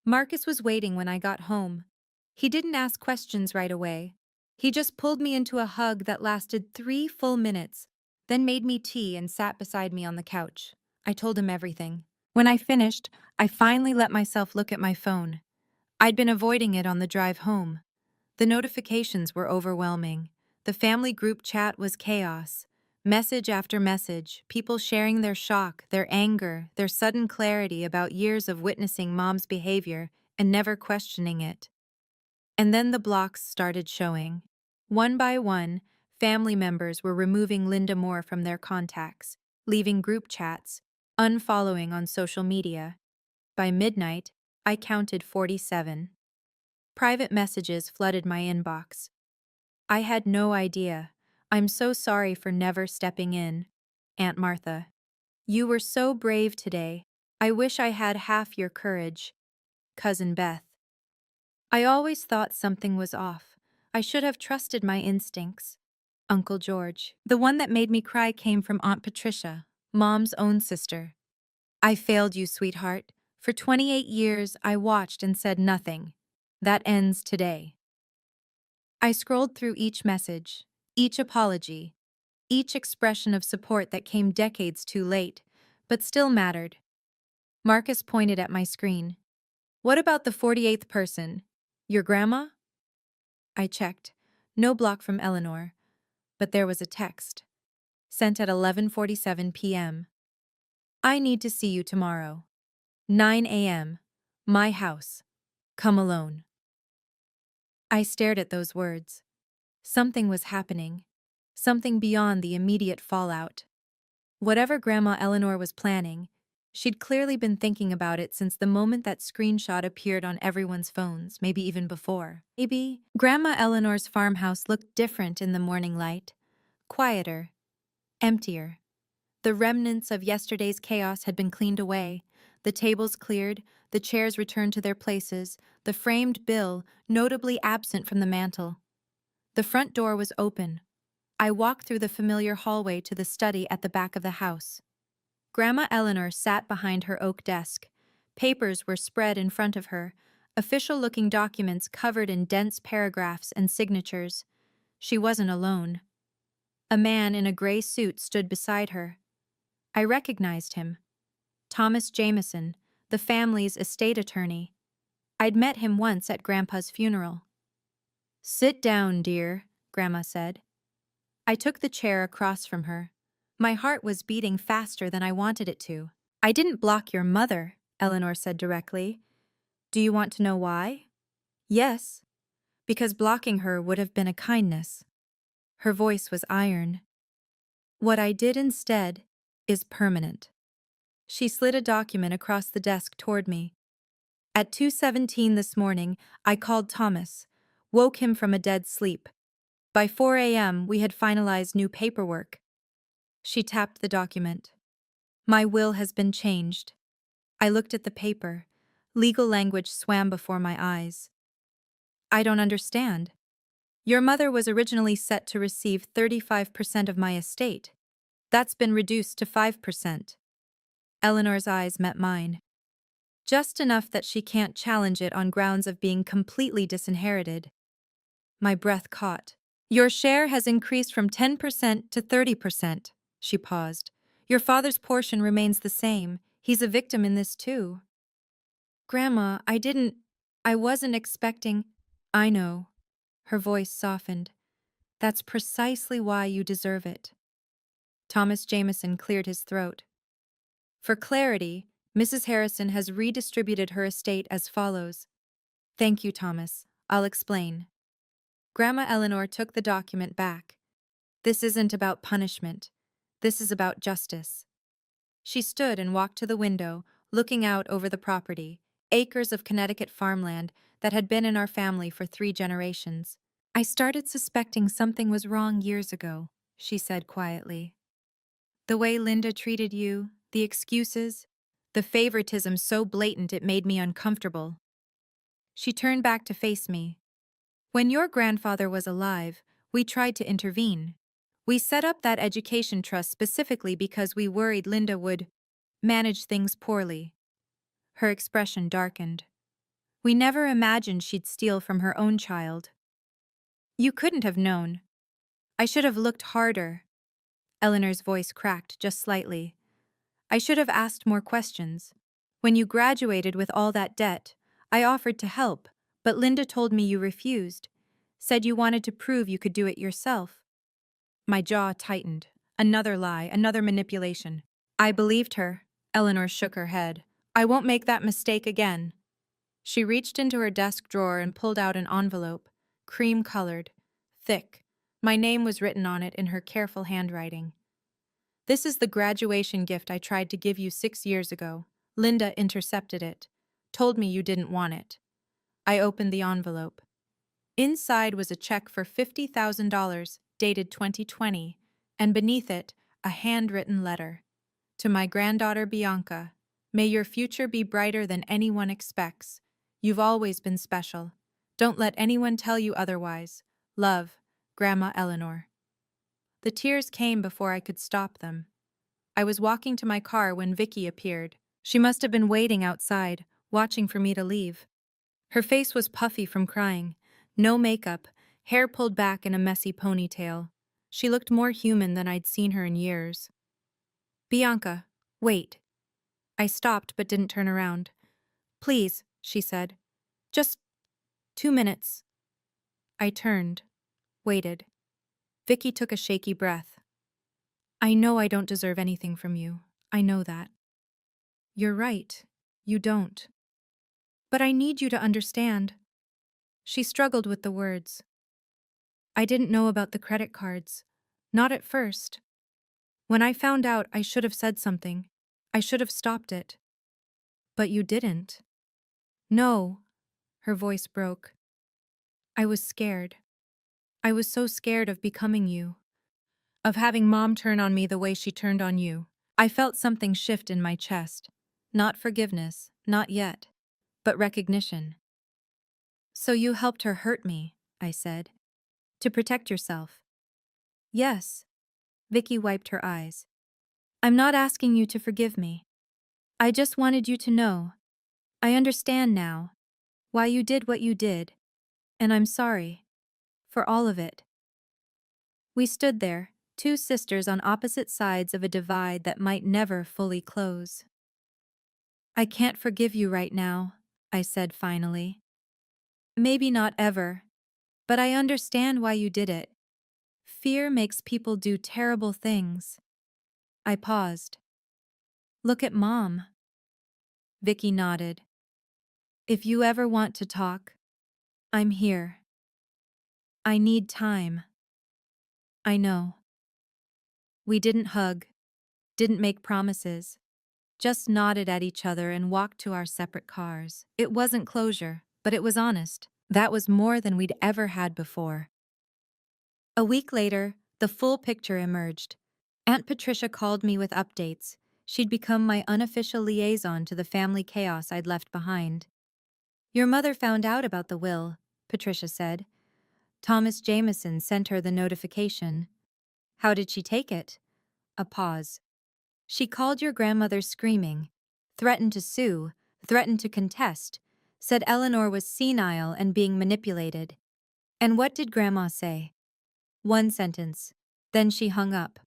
Marcus was waiting when I got home. He didn't ask questions right away. He just pulled me into a hug that lasted 3 full minutes, then made me tea and sat beside me on the couch. I told him everything. When I finished, I finally let myself look at my phone. I'd been avoiding it on the drive home. The notifications were overwhelming. The family group chat was chaos. Message after message, people sharing their shock, their anger, their sudden clarity about years of witnessing Mom's behavior and never questioning it. And then the blocks started showing. One by one, family members were removing Linda Moore from their contacts, leaving group chats, unfollowing on social media. By midnight, I counted 47. Private messages flooded my inbox. I had no idea. I'm so sorry for never stepping in. Aunt Martha. You were so brave today. I wish I had half your courage. Cousin Beth. I always thought something was off. I should have trusted my instincts. Uncle George. The one that made me cry came from Aunt Patricia, Mom's own sister. I failed you, sweetheart. For 28 years, I watched and said nothing. That ends today. I scrolled through each message, each apology, each expression of support that came decades too late, but still mattered. Marcus pointed at my screen. What about the 48th person? Your grandma? I checked. No block from Eleanor, but there was a text. Sent at 11:47 p.m. I need to see you tomorrow. 9 a.m. My house. Come alone. I stared at those words. Something was happening. Something beyond the immediate fallout. Whatever Grandma Eleanor was planning, she'd clearly been thinking about it since the moment that screenshot appeared on everyone's phones, maybe even before. Maybe Grandma Eleanor's farmhouse looked different in the morning light. Quieter. Emptier. The remnants of yesterday's chaos had been cleaned away. The tables cleared, the chairs returned to their places, the framed bill notably absent from the mantel. The front door was open. I walked through the familiar hallway to the study at the back of the house. Grandma Eleanor sat behind her oak desk. Papers were spread in front of her, official-looking documents covered in dense paragraphs and signatures. She wasn't alone. A man in a gray suit stood beside her. I recognized him. Thomas Jameson, the family's estate attorney. I'd met him once at Grandpa's funeral. "Sit down, dear," Grandma said. I took the chair across from her. My heart was beating faster than I wanted it to. "I didn't block your mother," Eleanor said directly. "Do you want to know why?" "Yes, because blocking her would have been a kindness." Her voice was iron. "What I did instead is permanent. She slid a document across the desk toward me. At 2:17 this morning, I called Thomas, woke him from a dead sleep. By 4 a.m., we had finalized new paperwork. She tapped the document. My will has been changed. I looked at the paper. Legal language swam before my eyes. I don't understand. Your mother was originally set to receive 35% of my estate. That's been reduced to 5%. Eleanor's eyes met mine. Just enough that she can't challenge it on grounds of being completely disinherited. My breath caught. Your share has increased from 10% to 30%. She paused. Your father's portion remains the same. He's a victim in this too. Grandma, I wasn't expecting. I know. Her voice softened. That's precisely why you deserve it. Thomas Jameson cleared his throat. For clarity, Mrs. Harrison has redistributed her estate as follows. Thank you, Thomas. I'll explain. Grandma Eleanor took the document back. This isn't about punishment. This is about justice. She stood and walked to the window, looking out over the property, acres of Connecticut farmland that had been in our family for 3 generations. I started suspecting something was wrong years ago, she said quietly. The way Linda treated you, the excuses, the favoritism so blatant it made me uncomfortable. She turned back to face me. When your grandfather was alive, we tried to intervene. We set up that education trust specifically because we worried Linda would manage things poorly. Her expression darkened. We never imagined she'd steal from her own child. You couldn't have known. I should have looked harder. Eleanor's voice cracked just slightly. I should have asked more questions. When you graduated with all that debt, I offered to help, but Linda told me you refused. Said you wanted to prove you could do it yourself. My jaw tightened. Another lie, another manipulation. I believed her. Eleanor shook her head. I won't make that mistake again. She reached into her desk drawer and pulled out an envelope, cream-colored, thick. My name was written on it in her careful handwriting. This is the graduation gift I tried to give you 6 years ago. Linda intercepted it. Told me you didn't want it. I opened the envelope. Inside was a check for $50,000, dated 2020, and beneath it, a handwritten letter. To my granddaughter Bianca, may your future be brighter than anyone expects. You've always been special. Don't let anyone tell you otherwise. Love, Grandma Eleanor. The tears came before I could stop them. I was walking to my car when Vicky appeared. She must have been waiting outside, watching for me to leave. Her face was puffy from crying. No makeup, hair pulled back in a messy ponytail. She looked more human than I'd seen her in years. Bianca, wait. I stopped but didn't turn around. Please, she said. Just 2 minutes. I turned, waited. Vicky took a shaky breath. I know I don't deserve anything from you. I know that. You're right. You don't. But I need you to understand. She struggled with the words. I didn't know about the credit cards. Not at first. When I found out, I should have said something. I should have stopped it. But you didn't. No. Her voice broke. I was scared. I was so scared of becoming you. Of having Mom turn on me the way she turned on you. I felt something shift in my chest. Not forgiveness, not yet. But recognition. So you helped her hurt me, I said. To protect yourself. Yes. Vicky wiped her eyes. I'm not asking you to forgive me. I just wanted you to know. I understand now. Why you did what you did. And I'm sorry. For all of it. We stood there, 2 sisters on opposite sides of a divide that might never fully close. I can't forgive you right now, I said finally. Maybe not ever. But I understand why you did it. Fear makes people do terrible things. I paused. Look at Mom. Vicky nodded. If you ever want to talk, I'm here. I need time. I know. We didn't hug. didn't make promises, just nodded at each other and walked to our separate cars. It wasn't closure, but it was honest. That was more than we'd ever had before. A week later, the full picture emerged. Aunt Patricia called me with updates. She'd become my unofficial liaison to the family chaos I'd left behind. Your mother found out about the will, Patricia said. Thomas Jameson sent her the notification. How did she take it? A pause. She called your grandmother screaming, threatened to sue, threatened to contest, said Eleanor was senile and being manipulated. And what did Grandma say? One sentence. Then she hung up.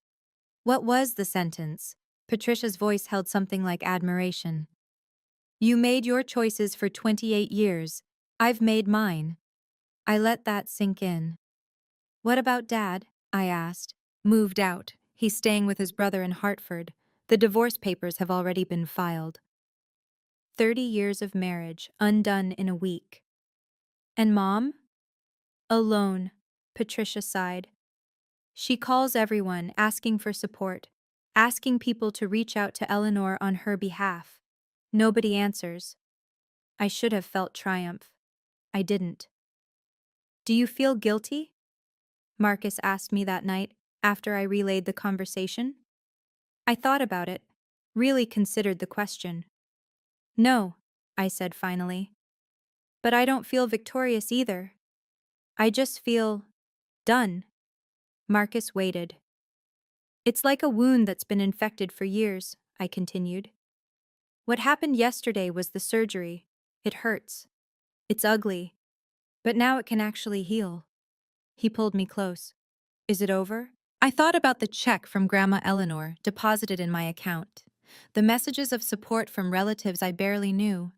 What was the sentence? Patricia's voice held something like admiration. You made your choices for 28 years. I've made mine. I let that sink in. What about Dad? I asked. Moved out. He's staying with his brother in Hartford. The divorce papers have already been filed. 30 years of marriage, undone in a week. And Mom? Alone, Patricia sighed. She calls everyone, asking for support, asking people to reach out to Eleanor on her behalf. Nobody answers. I should have felt triumph. I didn't. Do you feel guilty? Marcus asked me that night after I relayed the conversation. I thought about it, really considered the question. No, I said finally. But I don't feel victorious either. I just feel done. Marcus waited. It's like a wound that's been infected for years, I continued. What happened yesterday was the surgery. It hurts. It's ugly. But now it can actually heal. He pulled me close. Is it over? I thought about the check from Grandma Eleanor deposited in my account, the messages of support from relatives I barely knew,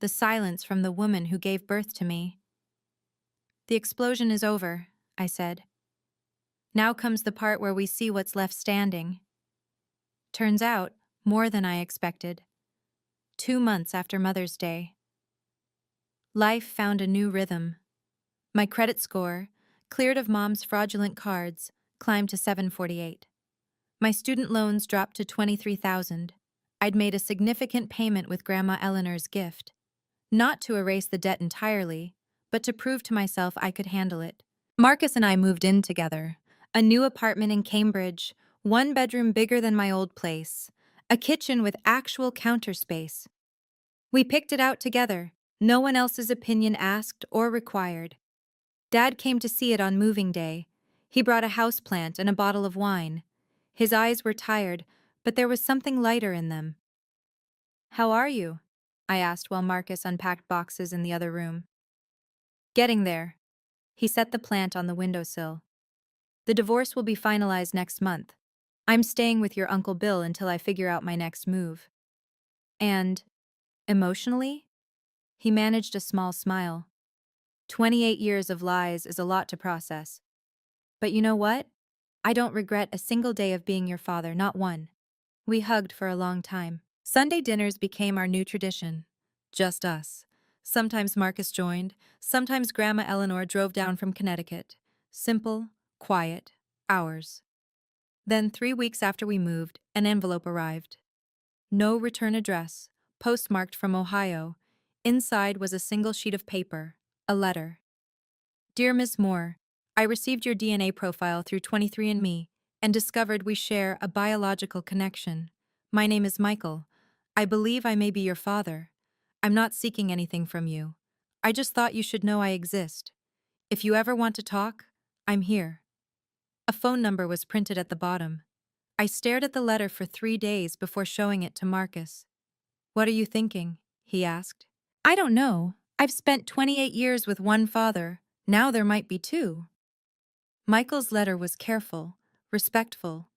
the silence from the woman who gave birth to me. The explosion is over, I said. Now comes the part where we see what's left standing. Turns out, more than I expected. 2 months after Mother's Day. Life found a new rhythm. My credit score, cleared of Mom's fraudulent cards, climbed to 748. My student loans dropped to 23,000. I'd made a significant payment with Grandma Eleanor's gift. Not to erase the debt entirely, but to prove to myself I could handle it. Marcus and I moved in together. A new apartment in Cambridge, 1 bedroom bigger than my old place, a kitchen with actual counter space. We picked it out together, no one else's opinion asked or required. Dad came to see it on moving day. He brought a houseplant and a bottle of wine. His eyes were tired, but there was something lighter in them. How are you? I asked while Marcus unpacked boxes in the other room. Getting there. He set the plant on the windowsill. The divorce will be finalized next month. I'm staying with your Uncle Bill until I figure out my next move. And, emotionally? He managed a small smile. 28 years of lies is a lot to process. But you know what? I don't regret a single day of being your father, not one. We hugged for a long time. Sunday dinners became our new tradition. Just us. Sometimes Marcus joined, sometimes Grandma Eleanor drove down from Connecticut. Simple, quiet, ours. Then 3 weeks after we moved, an envelope arrived. No return address, postmarked from Ohio. Inside was a single sheet of paper, a letter. Dear Miss Moore, I received your DNA profile through 23andMe and discovered we share a biological connection. My name is Michael. I believe I may be your father. I'm not seeking anything from you. I just thought you should know I exist. If you ever want to talk, I'm here. A phone number was printed at the bottom. I stared at the letter for 3 days before showing it to Marcus. What are you thinking? He asked. I don't know. I've spent 28 years with one father. Now there might be 2. Michael's letter was careful, respectful.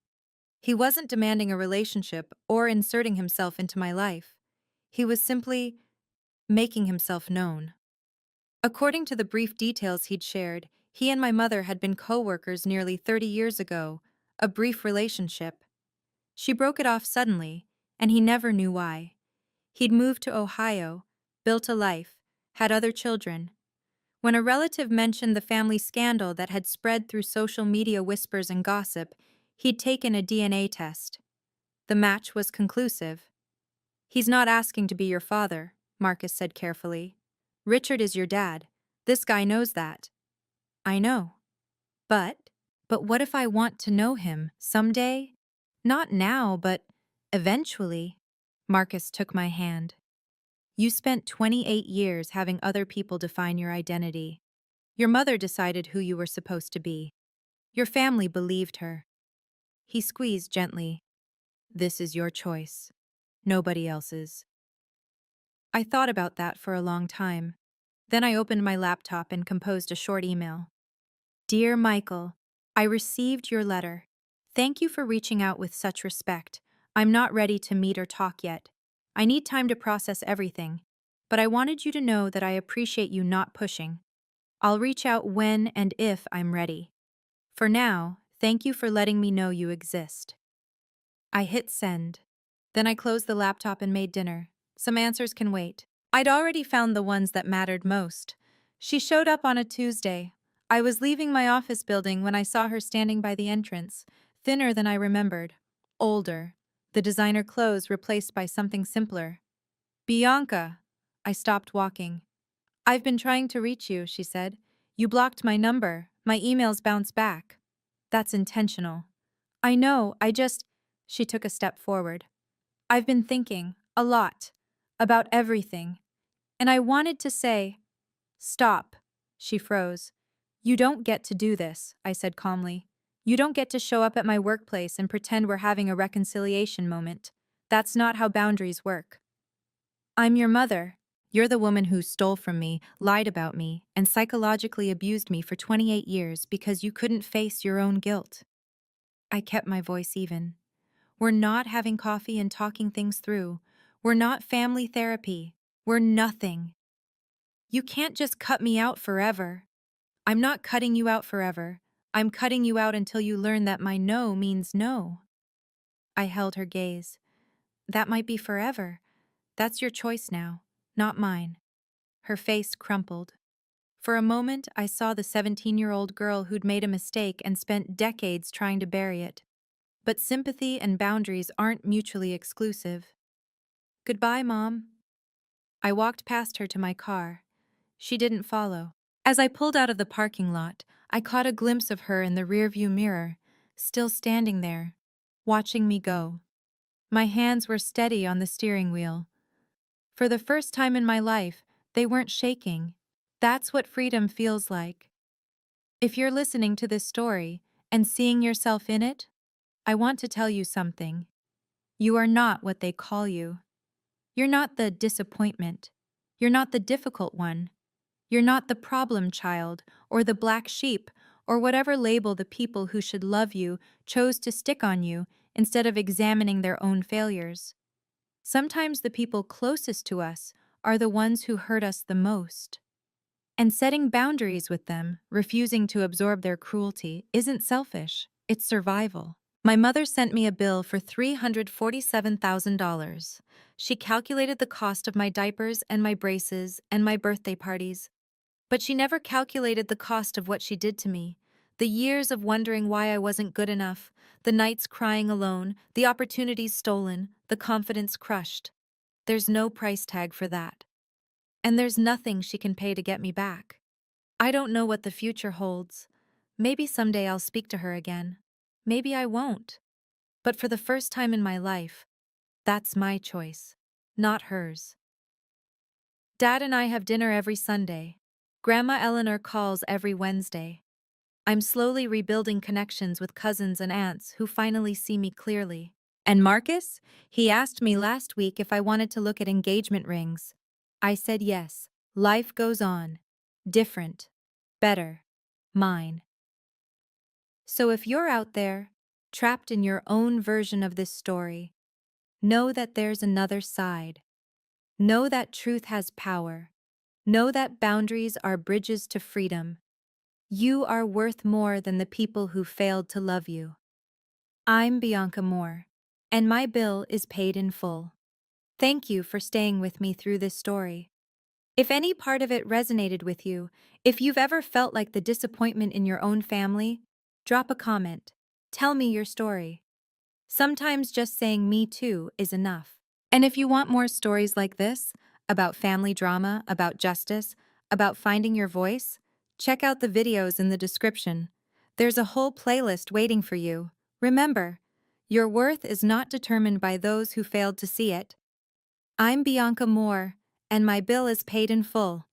He wasn't demanding a relationship or inserting himself into my life. He was simply making himself known. According to the brief details he'd shared, he and my mother had been co-workers nearly 30 years ago, a brief relationship. She broke it off suddenly, and he never knew why. He'd moved to Ohio, built a life, had other children. When a relative mentioned the family scandal that had spread through social media whispers and gossip, he'd taken a DNA test. The match was conclusive. He's not asking to be your father, Marcus said carefully. Richard is your dad. This guy knows that. I know. But, but what if I want to know him someday? Not now, but eventually. Marcus took my hand. You spent 28 years having other people define your identity. Your mother decided who you were supposed to be. Your family believed her. He squeezed gently. This is your choice. Nobody else's. I thought about that for a long time. Then I opened my laptop and composed a short email. Dear Michael, I received your letter. Thank you for reaching out with such respect. I'm not ready to meet or talk yet. I need time to process everything. But I wanted you to know that I appreciate you not pushing. I'll reach out when and if I'm ready. For now, thank you for letting me know you exist. I hit send. Then I closed the laptop and made dinner. Some answers can wait. I'd already found the ones that mattered most. She showed up on a Tuesday. I was leaving my office building when I saw her standing by the entrance, thinner than I remembered. Older. The designer clothes replaced by something simpler. Bianca. I stopped walking. I've been trying to reach you, she said. You blocked my number. My emails bounced back. That's intentional. I know, She took a step forward. I've been thinking, a lot, about everything. And I wanted to say, stop. She froze. You don't get to do this, I said calmly. You don't get to show up at my workplace and pretend we're having a reconciliation moment. That's not how boundaries work. I'm your mother. You're the woman who stole from me, lied about me, and psychologically abused me for 28 years because you couldn't face your own guilt. I kept my voice even. We're not having coffee and talking things through. We're not family therapy. We're nothing. You can't just cut me out forever. I'm not cutting you out forever. I'm cutting you out until you learn that my no means no. I held her gaze. That might be forever. That's your choice now, not mine. Her face crumpled. For a moment, I saw the 17-year-old girl who'd made a mistake and spent decades trying to bury it. But sympathy and boundaries aren't mutually exclusive. Goodbye, Mom. I walked past her to my car. She didn't follow. As I pulled out of the parking lot, I caught a glimpse of her in the rearview mirror, still standing there, watching me go. My hands were steady on the steering wheel. For the first time in my life, they weren't shaking. That's what freedom feels like. If you're listening to this story and seeing yourself in it, I want to tell you something. You are not what they call you. You're not the disappointment. You're not the difficult one. You're not the problem child or the black sheep or whatever label the people who should love you chose to stick on you instead of examining their own failures. Sometimes the people closest to us are the ones who hurt us the most. And setting boundaries with them, refusing to absorb their cruelty, isn't selfish, it's survival. My mother sent me a bill for $347,000. She calculated the cost of my diapers and my braces and my birthday parties. But she never calculated the cost of what she did to me. The years of wondering why I wasn't good enough, the nights crying alone, the opportunities stolen, the confidence crushed. There's no price tag for that. And there's nothing she can pay to get me back. I don't know what the future holds. Maybe someday I'll speak to her again. Maybe I won't. But for the first time in my life, that's my choice, not hers. Dad and I have dinner every Sunday. Grandma Eleanor calls every Wednesday. I'm slowly rebuilding connections with cousins and aunts who finally see me clearly. And Marcus? He asked me last week if I wanted to look at engagement rings. I said yes. Life goes on. Different. Better. Mine. So if you're out there, trapped in your own version of this story, know that there's another side. Know that truth has power. Know that boundaries are bridges to freedom. You are worth more than the people who failed to love you. I'm Bianca Moore, and my bill is paid in full. Thank you for staying with me through this story. If any part of it resonated with you, if you've ever felt like the disappointment in your own family, drop a comment. Tell me your story. Sometimes just saying me too is enough. And if you want more stories like this, about family drama, about justice, about finding your voice, check out the videos in the description. There's a whole playlist waiting for you. Remember, your worth is not determined by those who failed to see it. I'm Bianca Moore, and my bill is paid in full.